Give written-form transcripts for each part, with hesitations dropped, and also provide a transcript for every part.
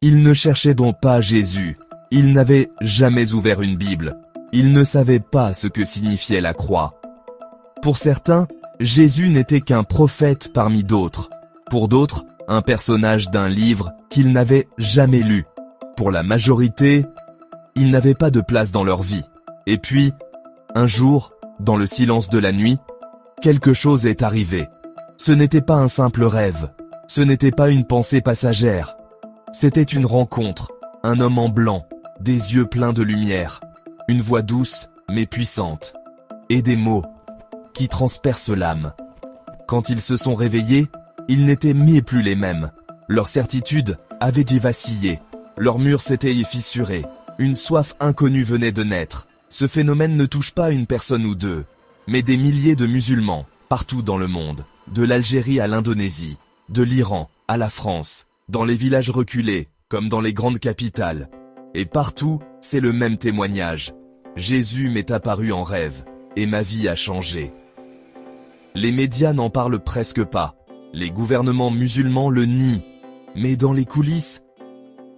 Ils ne cherchaient donc pas Jésus. Ils n'avaient jamais ouvert une Bible. Ils ne savaient pas ce que signifiait la croix. Pour certains, Jésus n'était qu'un prophète parmi d'autres. Pour d'autres, un personnage d'un livre qu'ils n'avaient jamais lu. Pour la majorité, il n'avait pas de place dans leur vie. Et puis, un jour, dans le silence de la nuit, quelque chose est arrivé. Ce n'était pas un simple rêve. Ce n'était pas une pensée passagère. C'était une rencontre. Un homme en blanc, des yeux pleins de lumière, une voix douce mais puissante, et des mots qui transpercent l'âme. Quand ils se sont réveillés, ils n'étaient plus les mêmes. Leur certitude avait vacillé. Leurs murs s'étaient fissurés. Une soif inconnue venait de naître. Ce phénomène ne touche pas une personne ou deux, mais des milliers de musulmans, partout dans le monde, de l'Algérie à l'Indonésie, de l'Iran à la France, dans les villages reculés, comme dans les grandes capitales. Et partout, c'est le même témoignage. Jésus m'est apparu en rêve, et ma vie a changé. Les médias n'en parlent presque pas. Les gouvernements musulmans le nient. Mais dans les coulisses,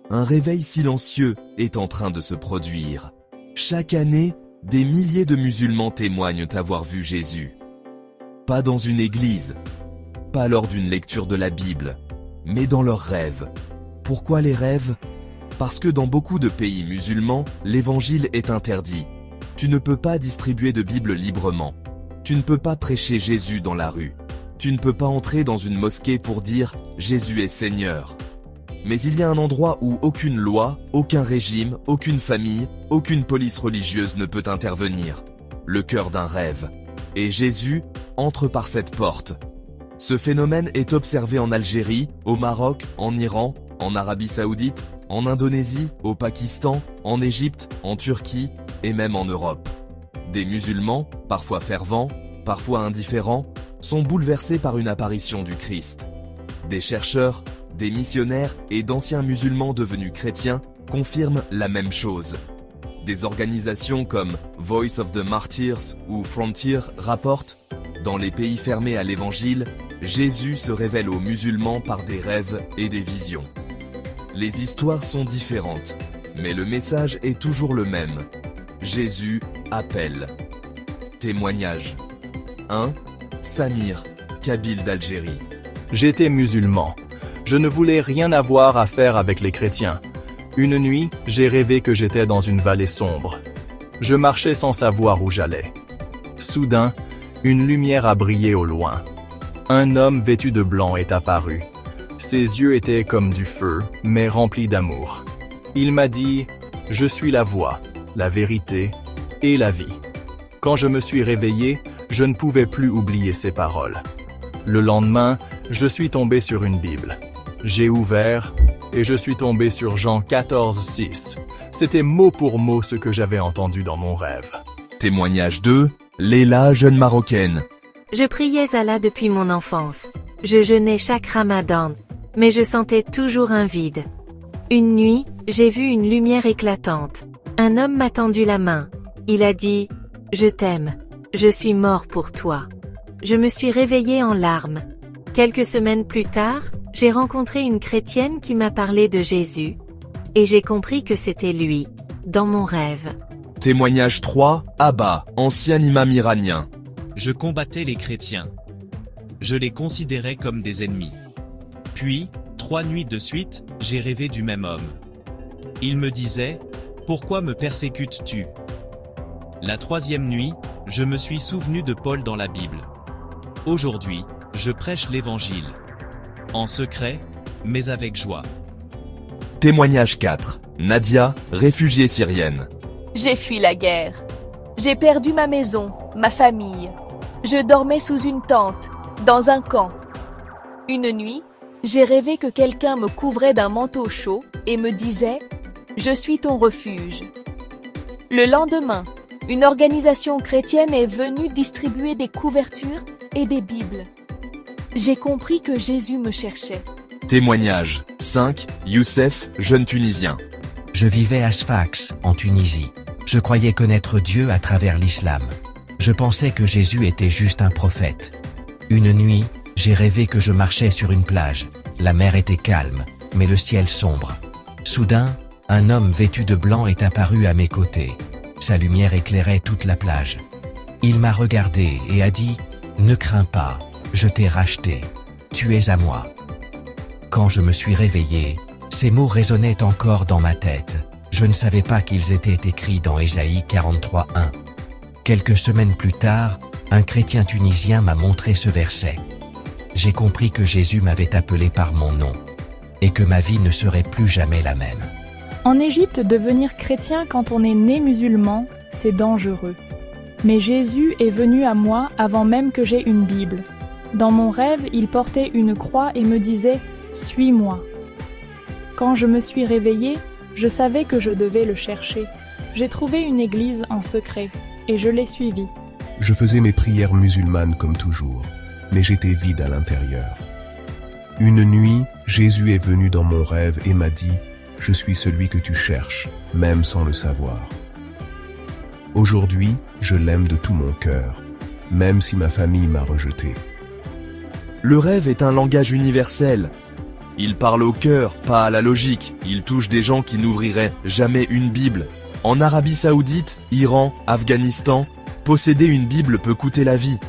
un réveil silencieux est en train de se produire. Chaque année, des milliers de musulmans témoignent avoir vu Jésus. Pas dans une église, pas lors d'une lecture de la Bible, mais dans leurs rêves. Pourquoi les rêves ? Parce que dans beaucoup de pays musulmans, l'évangile est interdit. Tu ne peux pas distribuer de Bible librement. Tu ne peux pas prêcher Jésus dans la rue. Tu ne peux pas entrer dans une mosquée pour dire « Jésus est Seigneur ». Mais il y a un endroit où aucune loi, aucun régime, aucune famille, aucune police religieuse ne peut intervenir. Le cœur d'un rêve. Et Jésus entre par cette porte. Ce phénomène est observé en Algérie, au Maroc, en Iran, en Arabie Saoudite, en Indonésie, au Pakistan, en Égypte, en Turquie et même en Europe. Des musulmans, parfois fervents, parfois indifférents, sont bouleversés par une apparition du Christ. Des chercheurs, des missionnaires et d'anciens musulmans devenus chrétiens confirment la même chose. Des organisations comme Voice of the Martyrs ou Frontier rapportent « Dans les pays fermés à l'évangile, Jésus se révèle aux musulmans par des rêves et des visions. » Les histoires sont différentes, mais le message est toujours le même. Jésus appelle. Témoignage. 1. Samir, Kabyle d'Algérie. J'étais musulman. Je ne voulais rien avoir à faire avec les chrétiens. Une nuit, j'ai rêvé que j'étais dans une vallée sombre. Je marchais sans savoir où j'allais. Soudain, une lumière a brillé au loin. Un homme vêtu de blanc est apparu. Ses yeux étaient comme du feu, mais remplis d'amour. Il m'a dit « Je suis la voie, la vérité et la vie ». Quand je me suis réveillé, je ne pouvais plus oublier ces paroles. Le lendemain, je suis tombé sur une Bible. J'ai ouvert et je suis tombé sur Jean 14:6. C'était mot pour mot ce que j'avais entendu dans mon rêve. Témoignage 2. Léla, jeune Marocaine. Je priais Allah depuis mon enfance. Je jeûnais chaque Ramadan, mais je sentais toujours un vide. Une nuit, j'ai vu une lumière éclatante. Un homme m'a tendu la main. Il a dit « Je t'aime. Je suis mort pour toi. » Je me suis réveillée en larmes. Quelques semaines plus tard, j'ai rencontré une chrétienne qui m'a parlé de Jésus. Et j'ai compris que c'était lui, dans mon rêve. Témoignage 3. Abba, ancien imam iranien. Je combattais les chrétiens. Je les considérais comme des ennemis. Puis, 3 nuits de suite, j'ai rêvé du même homme. Il me disait « Pourquoi me persécutes-tu » La 3e nuit, je me suis souvenu de Paul dans la Bible. Aujourd'hui, je prêche l'Évangile. En secret, mais avec joie. Témoignage 4. Nadia, réfugiée syrienne. J'ai fui la guerre. J'ai perdu ma maison, ma famille. Je dormais sous une tente, dans un camp. Une nuit, j'ai rêvé que quelqu'un me couvrait d'un manteau chaud et me disait « Je suis ton refuge ». Le lendemain, une organisation chrétienne est venue distribuer des couvertures et des Bibles. J'ai compris que Jésus me cherchait. Témoignage 5. Youssef, jeune Tunisien. Je vivais à Sfax, en Tunisie. Je croyais connaître Dieu à travers l'islam. Je pensais que Jésus était juste un prophète. Une nuit, j'ai rêvé que je marchais sur une plage. La mer était calme, mais le ciel sombre. Soudain, un homme vêtu de blanc est apparu à mes côtés. Sa lumière éclairait toute la plage. Il m'a regardé et a dit « Ne crains pas, je t'ai racheté. Tu es à moi. » Quand je me suis réveillé, ces mots résonnaient encore dans ma tête. Je ne savais pas qu'ils étaient écrits dans Ésaïe 43:1. Quelques semaines plus tard, un chrétien tunisien m'a montré ce verset. J'ai compris que Jésus m'avait appelé par mon nom et que ma vie ne serait plus jamais la même. En Égypte, devenir chrétien quand on est né musulman, c'est dangereux. Mais Jésus est venu à moi avant même que j'aie une Bible. Dans mon rêve, il portait une croix et me disait « Suis-moi ». Quand je me suis réveillée, je savais que je devais le chercher. J'ai trouvé une église en secret et je l'ai suivie. Je faisais mes prières musulmanes comme toujours, mais j'étais vide à l'intérieur. Une nuit, Jésus est venu dans mon rêve et m'a dit « Je suis celui que tu cherches, même sans le savoir ». Aujourd'hui, je l'aime de tout mon cœur, même si ma famille m'a rejeté. Le rêve est un langage universel. Il parle au cœur, pas à la logique. Il touche des gens qui n'ouvriraient jamais une Bible. En Arabie Saoudite, Iran, Afghanistan, posséder une Bible peut coûter la vie.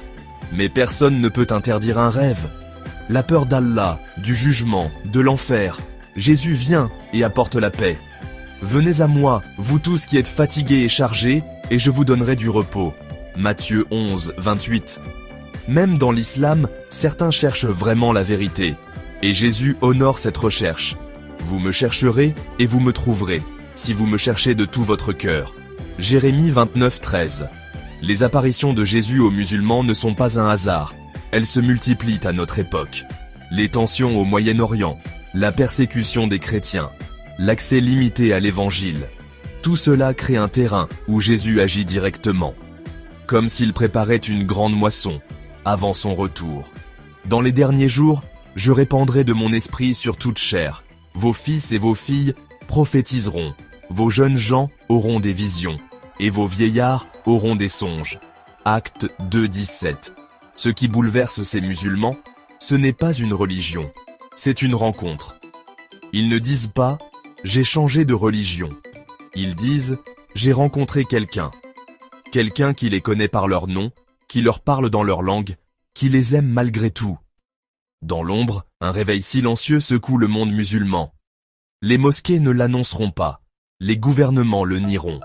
Mais personne ne peut interdire un rêve. La peur d'Allah, du jugement, de l'enfer. Jésus vient et apporte la paix. Venez à moi, vous tous qui êtes fatigués et chargés, et je vous donnerai du repos. Matthieu 11, 28. Même dans l'islam, certains cherchent vraiment la vérité. Et Jésus honore cette recherche. Vous me chercherez et vous me trouverez, si vous me cherchez de tout votre cœur. Jérémie 29, 13. Les apparitions de Jésus aux musulmans ne sont pas un hasard. Elles se multiplient à notre époque. Les tensions au Moyen-Orient, la persécution des chrétiens, l'accès limité à l'évangile. Tout cela crée un terrain où Jésus agit directement. Comme s'il préparait une grande moisson avant son retour. Dans les derniers jours, je répandrai de mon esprit sur toute chair. Vos fils et vos filles prophétiseront. Vos jeunes gens auront des visions. Et vos vieillards auront des songes. Actes 2, 17. Ce qui bouleverse ces musulmans, ce n'est pas une religion. C'est une rencontre. Ils ne disent pas « j'ai changé de religion ». Ils disent « j'ai rencontré quelqu'un ». Quelqu'un qui les connaît par leur nom, qui leur parle dans leur langue, qui les aime malgré tout. Dans l'ombre, un réveil silencieux secoue le monde musulman. Les mosquées ne l'annonceront pas, les gouvernements le nieront.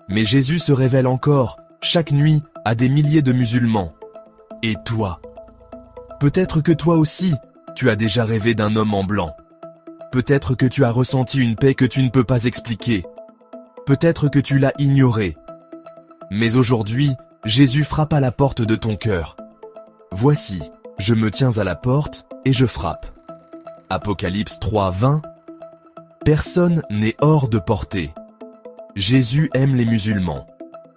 Mais Jésus se révèle encore, chaque nuit, à des milliers de musulmans. Et toi? Peut-être que toi aussi, tu as déjà rêvé d'un homme en blanc. Peut-être que tu as ressenti une paix que tu ne peux pas expliquer. Peut-être que tu l'as ignoré. Mais aujourd'hui, Jésus frappe à la porte de ton cœur. Voici, je me tiens à la porte et je frappe. Apocalypse 3, 20. Personne n'est hors de portée. Jésus aime les musulmans.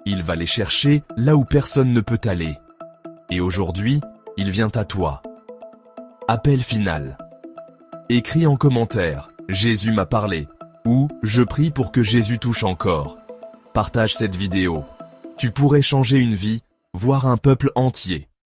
Il va les chercher là où personne ne peut aller. Et aujourd'hui, il vient à toi. Appel final. Écris en commentaire « Jésus m'a parlé » ou « Je prie pour que Jésus touche encore ». Partage cette vidéo. Tu pourrais changer une vie, voire un peuple entier.